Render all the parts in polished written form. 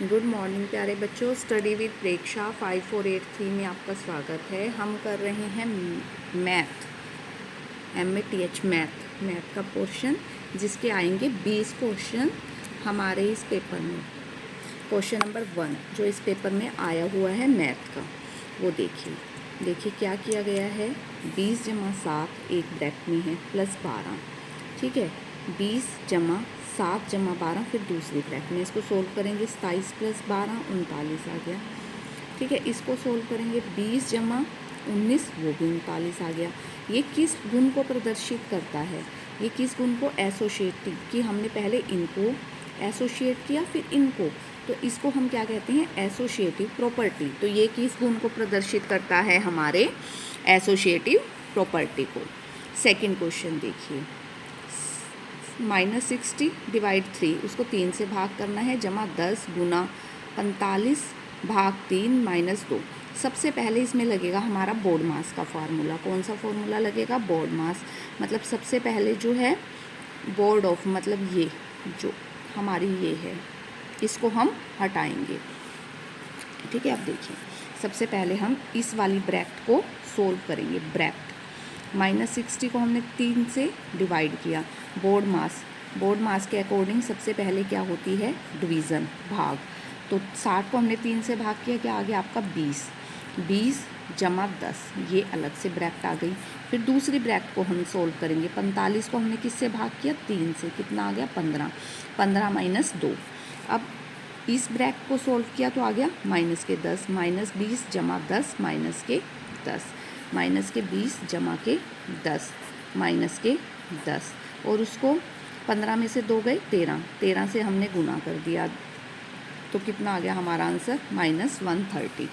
Good morning प्यारे बच्चों। Study with प्रेक्षा 5483 में आपका स्वागत है। हम कर रहे हैं मैथ, MATH मैथ का पोर्शन, जिसके आएंगे 20 क्वेश्चन हमारे इस पेपर में। क्वेश्चन नंबर 1 जो इस पेपर में आया हुआ है मैथ का, वो देखिए क्या किया गया है। 20 जमा 7 एक ब्रैकेट में है प्लस 12, ठीक है। 20 जमा 7 जमा 12 फिर दूसरी ब्रैकेट में, इसको सोल्व करेंगे 27 प्लस 12 39 आ गया, ठीक है। इसको सोल्व करेंगे 20 जमा 19 वो भी 39 आ गया। ये किस गुण को प्रदर्शित करता है, ये किस गुण को एसोशिएटिव कि हमने पहले इनको एसोशिएट किया फिर इनको, तो इसको हम क्या कहते हैं एसोशिएटिव प्रॉपर्टी। तो ये किस गुण को प्रदर्शित करता है, हमारे एसोशिएटिव प्रॉपर्टी को। सेकंड क्वेश्चन देखिए, -60 डिवाइड 3 उसको 3 से भाग करना है, जमा 10 गुना 45 भाग 3 -2। सबसे पहले इसमें लगेगा हमारा बोर्ड मास का फार्मूला। कौन सा फार्मूला लगेगा, बोर्ड मास। मतलब सबसे पहले जो है बोर्ड ऑफ, मतलब ये जो हमारी ये है, इसको हम हटाएंगे, ठीक है। अब देखिए सबसे पहले हम इस वाली ब्रैकेट को सोल्व करेंगे। ब्रैकेट -60 को हमने 3 से डिवाइड किया। बोर्ड मास के अकॉर्डिंग सबसे पहले क्या होती है, डिवीज़न, भाग। तो 60 को हमने 3 से भाग किया, क्या आ गया आपका 20 जमा 10, ये अलग से ब्रैकेट आ गई। फिर दूसरी ब्रैकेट को हम सोल्व करेंगे। 45 को हमने किससे भाग किया, 3 से, कितना आ गया 15 माइनस 2। अब इस ब्रैकेट को सोल्व किया तो आ गया -10 -20 जमा 10 -20 जमा के 10 -10, और उसको 15 में से 2 गए 13 से हमने गुना कर दिया, तो कितना आ गया हमारा आंसर -130,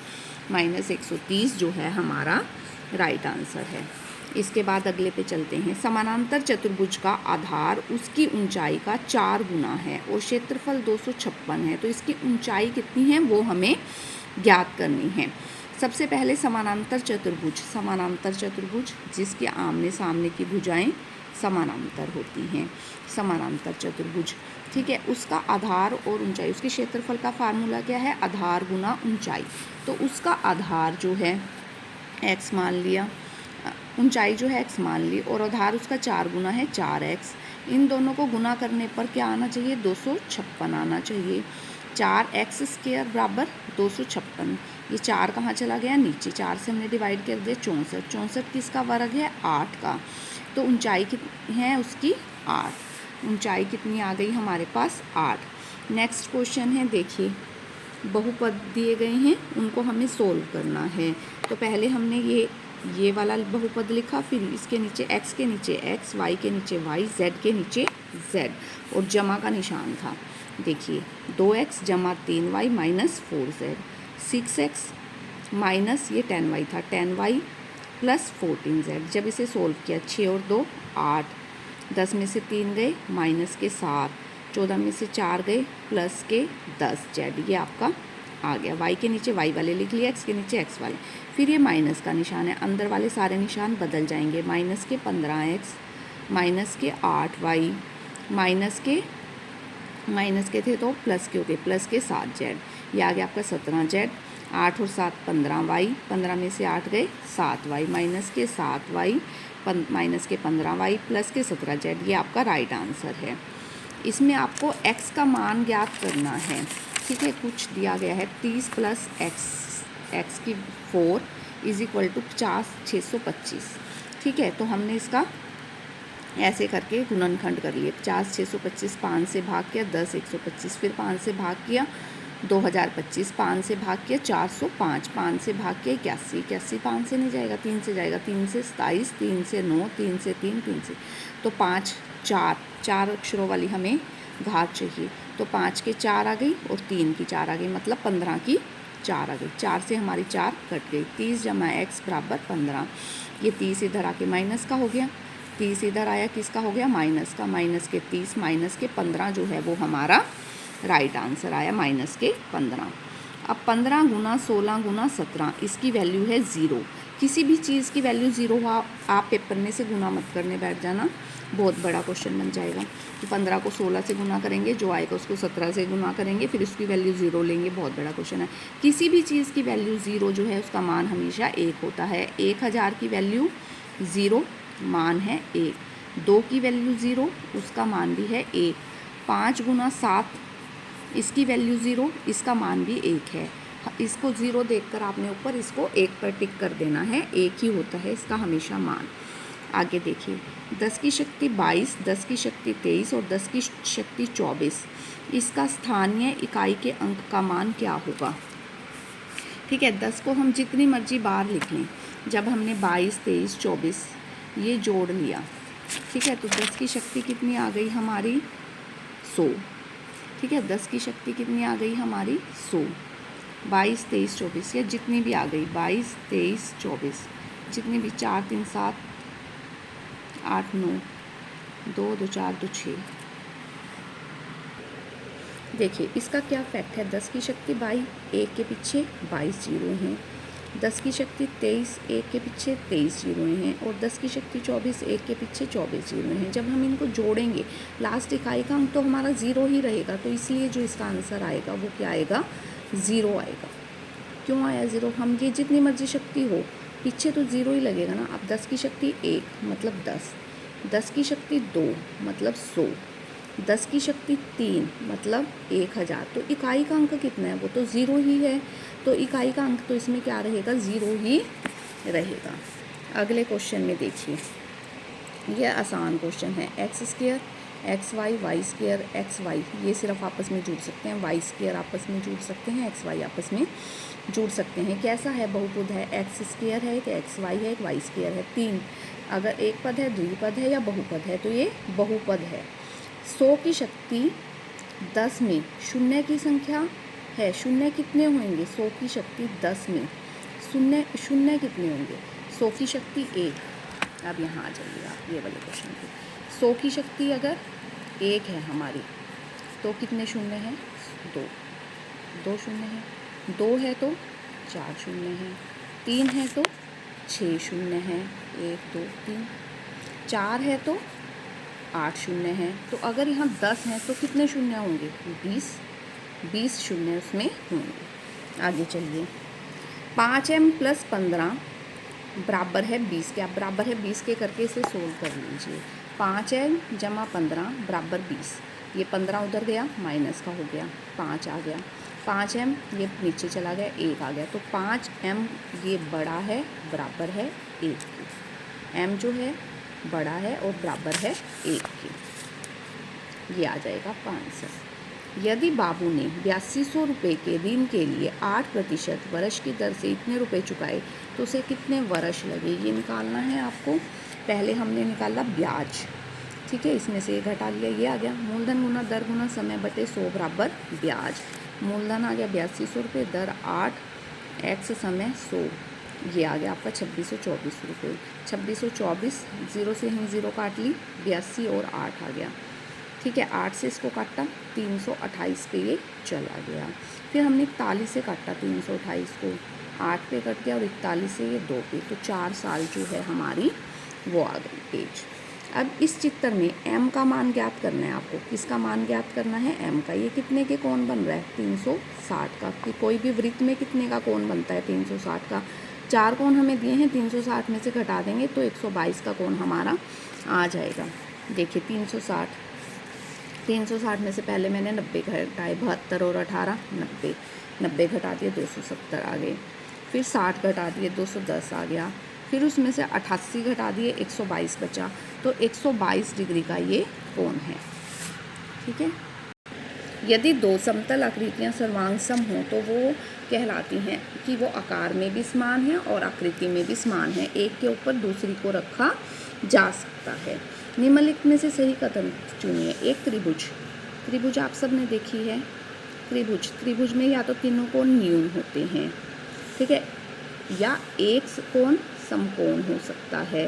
-130 जो है हमारा राइट आंसर है। इसके बाद अगले पे चलते हैं। समानांतर चतुर्भुज का आधार उसकी ऊंचाई का 4 गुना है और क्षेत्रफल 256 है, तो इसकी ऊंचाई कितनी है वो हमें ज्ञात करनी है। सबसे पहले समानांतर चतुर्भुज जिसके आमने सामने की भुजाएं समानांतर होती हैं, समानांतर चतुर्भुज, ठीक है। उसका आधार और ऊंचाई, उसके क्षेत्रफल का फार्मूला क्या है, आधार गुना ऊंचाई। तो उसका आधार जो है x मान लिया, ऊंचाई जो है x मान ली, और आधार उसका 4 गुना है 4x। इन दोनों को गुना करने पर क्या आना चाहिए, 256 आना चाहिए। 4x² बराबर 256। ये 4 कहाँ चला गया, नीचे। 4 से हमने डिवाइड कर दिया 64 किसका वर्ग है, 8 का। तो ऊंचाई कितनी है उसकी, 8। ऊंचाई कितनी आ गई हमारे पास, 8। नेक्स्ट क्वेश्चन है, देखिए बहुपद दिए गए हैं, उनको हमें सोल्व करना है। तो पहले हमने ये वाला बहुपद लिखा, फिर इसके नीचे x के नीचे x, y के नीचे y, z के नीचे z, और जमा का निशान था। देखिए 2x जमा 3y minus 4z, 6x minus ये 10y था, 10y प्लस 14z। जब इसे सोल्व किया 6 और 2 8, 10 में से 3 गए माइनस के 7, 14 में से 4 गए प्लस के 10z। ये आपका आ गया। y के नीचे y वाले लिख लिया, x के नीचे x वाले। फिर ये माइनस का निशान है, अंदर वाले सारे निशान बदल जाएंगे। माइनस के 15x, माइनस के 8y, माइनस के थे तो प्लस के हो गए, प्लस के 7z। ये आ गया आपका 17z। 8 और 7 15y, 15 में से 8 गए 7y, माइनस के 7y, माइनस के 15y, प्लस के 17z। ये आपका राइट आंसर है। इसमें आपको x का मान ज्ञात करना है, ठीक है। कुछ दिया गया है 30 प्लस x की 4 इज इक्वल टू 50 625, ठीक है। तो हमने इसका ऐसे करके गुणनखंड कर लिए। 50 625, 5 से भाग किया 10 125, फिर 5 से भाग किया 2025, 5 से भाग किया 405, 5 से भाग किया 81, 5 से नहीं जाएगा 3 से जाएगा, 3 से 27, 3 से 9, 3 से 3, 3 से, तो 5 4 अक्षरों वाली हमें घात चाहिए। तो 5 के 4 आ गई और 3 की 4 आ गई, मतलब 15 की 4 आ गई। 4 से हमारी 4 कट गई। 30 जमा x बराबर 15। ये 30 इधर आके माइनस का हो गया, 30 इधर आया किसका हो गया, माइनस का। माइनस के 30 माइनस के 15 जो है वो हमारा राइट आंसर आया, -15। अब 15 गुना 16 गुना 17, इसकी वैल्यू है 0। किसी भी चीज़ की वैल्यू 0 हो, आप पेपर में से गुना मत करने बैठ जाना। बहुत बड़ा क्वेश्चन बन जाएगा कि 15 को 16 से गुना करेंगे, जो आएगा उसको 17 से गुना करेंगे, फिर उसकी वैल्यू 0 लेंगे। बहुत बड़ा क्वेश्चन है। किसी भी चीज़ की वैल्यू 0 जो है उसका मान हमेशा 1 होता है। 1000 की वैल्यू 0, मान है 1। 2 की वैल्यू 0, उसका मान भी है 1। 5 गुना 7, इसकी वैल्यू 0, इसका मान भी 1 है। इसको 0 देखकर आपने ऊपर इसको 1 पर टिक कर देना है, 1 ही होता है इसका हमेशा मान। आगे देखिए, 10 की शक्ति 22, 10 की शक्ति 23 और 10 की शक्ति 24, इसका स्थानीय इकाई के अंक का मान क्या होगा? ठीक है, 10 को हम जितनी मर्जी बार लिख लें। जब हमने 22, 23, 24 ये जोड़ लिया, ठीक है, तो 10 की शक्ति कितनी आ गई हमारी? 100। ठीक है, 10 की शक्ति कितनी आ गई हमारी? 100। 22, 23, 24 या जितनी भी आ गई, 22, 23, 24 जितनी भी, 4, 3, 7, 8, 9, 2, 2, 4, 2, 6। देखिए इसका क्या फैक्ट है? 10 की शक्ति 22, 1 के पीछे 22 जीरो हैं। 10 की शक्ति 23, 1 के पीछे 23 जीरो हैं। और 10 की शक्ति 24, 1 के पीछे 24 जीरो हैं। जब हम इनको जोड़ेंगे, लास्ट इकाई का अंक तो हमारा 0 ही रहेगा, तो इसलिए जो इसका आंसर आएगा वो क्या आएगा? 0 आएगा। क्यों आया 0? हम ये जितनी मर्जी शक्ति हो, पीछे तो 0 ही लगेगा ना। अब 10 की शक्ति 1 मतलब 10, 10 की शक्ति 2 मतलब 100, 10 की शक्ति 3 मतलब 1000। तो इकाई का अंक कितना है? वो तो 0 ही है। तो इकाई का अंक तो इसमें क्या रहेगा? 0 ही रहेगा। अगले क्वेश्चन में देखिए, यह आसान क्वेश्चन है। x² xy y² xy ये सिर्फ आपस में जुड़ सकते हैं, y² आपस में जुड़ सकते हैं, xy आपस में जुड़ सकते हैं। कैसा है? बहुपद है। x² है, एक xy है, एक y² है। 3 अगर एक पद है, द्विपद है या बहुपद है, तो ये बहुपद है। 100 की शक्ति 10 में शून्य की संख्या है। शून्य कितने होंगे? 100 की शक्ति 10 में शून्य कितने होंगे? 100 की शक्ति 1। अब यहाँ आ जाइए आप ये वाले क्वेश्चन पे। 100 की शक्ति अगर 1 है हमारी, तो कितने शून्य हैं? 2 शून्य हैं। 2 है तो 4 शून्य हैं। 3 है तो 6 शून्य हैं। 1 2 3। 4 है तो 8 शून्य हैं। तो अगर यहाँ 10 हैं तो कितने शून्य होंगे? 20 शून्य उसमें होंगे। आगे चलिए, 5m + 15 बराबर है 20 के। आप बराबर है 20 के करके इसे सोल्व कर लीजिए। 5m + 15 बराबर 20। ये 15 उधर गया, माइनस का हो गया, 5 आ गया। 5m ये नीचे चला गया, 1 आ गया। तो 5m ये बड़ा है, बराबर है 1 के। m जो है बड़ा है और बराबर है 1 के। ये आ जाएगा आपका आंसर। यदि बाबू ने 8200 रुपये के ऋण के लिए 8% वर्ष की दर से इतने रुपए चुकाए तो उसे कितने वर्ष लगे? ये निकालना है आपको। पहले हमने निकाला ब्याज, ठीक है, इसमें से ये घटा लिया, ये आ गया मूलधन गुना दर गुना समय बटे 100 बराबर ब्याज। मूलधन आ गया 8200 रुपये, दर 8, x समय 100, ये आ गया आपका 2624 रुपये। 2624, 0 से यहीं 0 काट ली, 82 और 8 आ गया, ठीक है। 8 से इसको काटा, 328 पे ये चला गया। फिर हमने 41 से काटा 328 को, 8 पे कट गया और 41 से ये 2 पे, तो 4 साल जो है हमारी वो आ गई एज। अब इस चित्र में m का मान ज्ञात करना है आपको। किसका मान ज्ञात करना है? m का। ये कितने के कोण बन रहा है? 360 का। कि कोई भी वृत्त में कितने का कोण बनता है? 360 का। 4 कोण हमें दिए हैं, 360 में से घटा देंगे तो 122 का कोण हमारा आ जाएगा। देखिए 360 में से पहले मैंने 90 घटाए, 72 और 18 90, 90 घटा दिए 270 आ गए। फिर 60 घटा दिए 210 आ गया। फिर उसमें से 88 घटा दिए 122 बचा, तो 122 डिग्री का ये कोण है, ठीक है। यदि 2 समतल आकृतियाँ सर्वांग सम हों तो वो कहलाती हैं कि वो आकार में भी समान है और आकृति में भी समान है। एक के ऊपर दूसरी को रखा जा सकता है। निम्नलिखित में से सही कथन चुनिए। एक त्रिभुज आप सब ने देखी है। त्रिभुज में या तो तीनों कोण न्यून होते हैं, ठीक है, या एक कोण समकोण हो सकता है,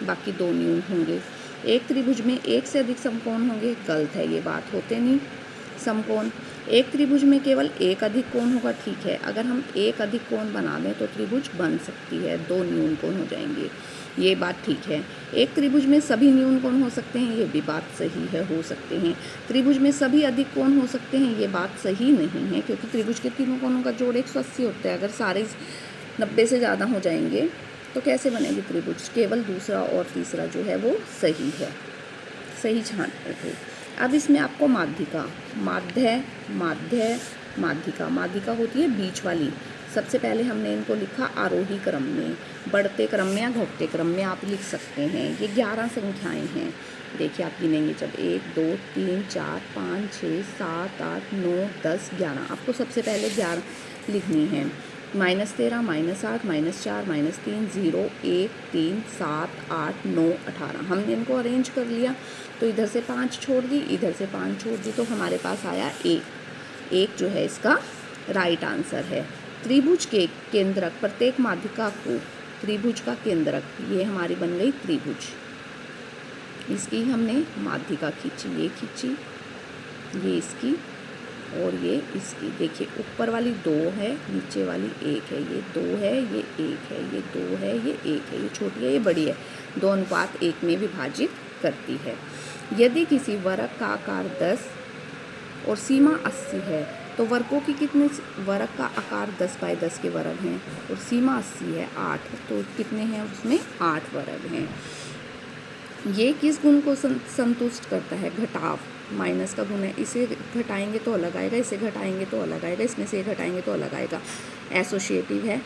बाकी 2 न्यून होंगे। एक त्रिभुज में एक से अधिक समकोण होंगे, गलत है ये बात, होते नहीं समकोण। एक त्रिभुज में केवल एक अधिक कोण होगा, ठीक है। अगर हम एक अधिक कोण बना दें तो त्रिभुज बन सकती है, 2 न्यून कोण हो जाएंगे। ये बात ठीक है। एक त्रिभुज में सभी न्यून कोण हो सकते हैं, ये भी बात सही है, हो सकते हैं। त्रिभुज में सभी अधिक कोण हो सकते हैं, ये बात सही नहीं है, क्योंकि त्रिभुज के तीनों कोणों का जोड़ 180 होता है। अगर सारे 90 से ज़्यादा हो जाएंगे तो कैसे बनेगी त्रिभुज? केवल दूसरा और तीसरा जो है वो सही है, सही छांट रखे। अब इसमें आपको माध्यिका, माध्य माध्य माध्यिका, माध्यिका होती है बीच वाली। सबसे पहले हमने इनको लिखा आरोही क्रम में, बढ़ते क्रम में या घटते क्रम में आप लिख सकते हैं। ये 11 संख्याएं हैं। देखिए आप गिनेंगे जब 1 2 3 4 5 6 7 8 9 10 11, आपको सबसे पहले 11 लिखनी है। -13 -8 -4 -3 0 1 3 7 8 9 18। हमने इनको अरेंज कर लिया, तो इधर से 5 छोड़ दी, इधर से 5 छोड़ दी, तो हमारे पास आया 1 जो है इसका राइट आंसर है। त्रिभुज के केंद्रक, प्रत्येक माध्यिका को त्रिभुज का केंद्रक, ये हमारी बन गई त्रिभुज। इसकी हमने माध्यिका खींची, ये खींची, ये इसकी और ये इसकी। देखिए ऊपर वाली 2 है, नीचे वाली 1 है, ये 2 है, ये 1 है, ये 2 है, ये 1 है, ये छोटी है, ये बड़ी है, 2:1 में विभाजित करती है। यदि किसी वर्ग का आकार 10 और सीमा 80 है, तो वर्गों की कितने, वर्ग का आकार 10/10 के वर्ग हैं और सीमा 80 है 8, तो कितने हैं उसमें 8 वर्ग हैं। ये किस गुण को संतुष्ट करता है? घटाव, माइनस का गुण है, इसे घटाएंगे तो अलग आएगा, इसे घटाएंगे तो अलग आएगा, इसमें से घटाएंगे तो अलग आएगा। एसोसिएटिव है,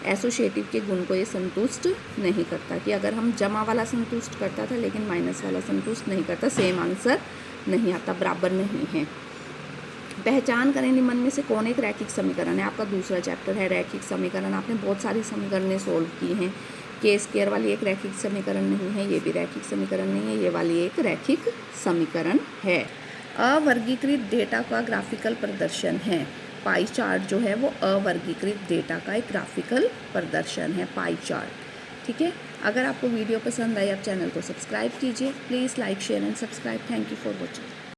एसोसिएटिव के गुण को ये संतुष्ट नहीं करता, कि अगर हम जमा वाला संतुष्ट करता था लेकिन माइनस वाला संतुष्ट नहीं करता, सेम आंसर नहीं आता, बराबर नहीं है। पहचान करें निम्न में से कौन एक रैखिक समीकरण है। आपका दूसरा चैप्टर है रैखिक समीकरण। आपने बहुत सारी समीकरणें सोल्व की हैं। के स्क्वायर वाली एक रैखिक समीकरण नहीं है, ये भी रैखिक समीकरण नहीं है, ये वाली एक रैखिक समीकरण है। अवर्गीकृत डेटा का ग्राफिकल प्रदर्शन है। पाई चार्ट जो है वो अवर्गीकृत डेटा का एक ग्राफिकल प्रदर्शन है, पाई चार्ट। ठीक है, अगर आपको वीडियो पसंद आई आप चैनल को सब्सक्राइब कीजिए। Please like share and subscribe. Thank you for watching.